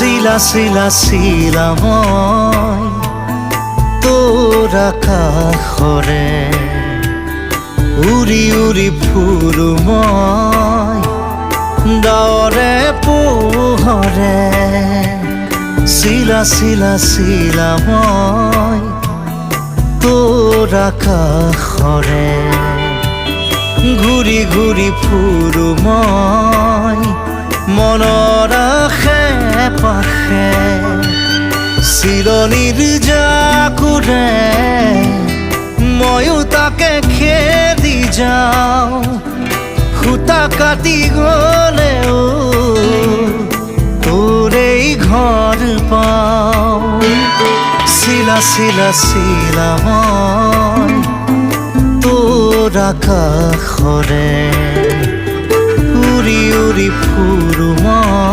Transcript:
শিলা শিলা শিলা মই তোৰ আকাশৰে উৰি উৰি ফুৰো মই ডাৱৰে পোহৰে শিলা শিলা শিলা মই তোৰ আকাশৰে ঘূৰি ঘূৰি ফুৰো মই মনৰ আশে পাশে চিৰণিৰ জাকুৰে ময়ো তাকে খেদি যাওঁ সূতা কাটি গলেও তোৰেই ঘৰ পাওঁ শিলা শিলা শিলা মই তোৰ আকাশৰে উৰি উৰি ফুৰো মই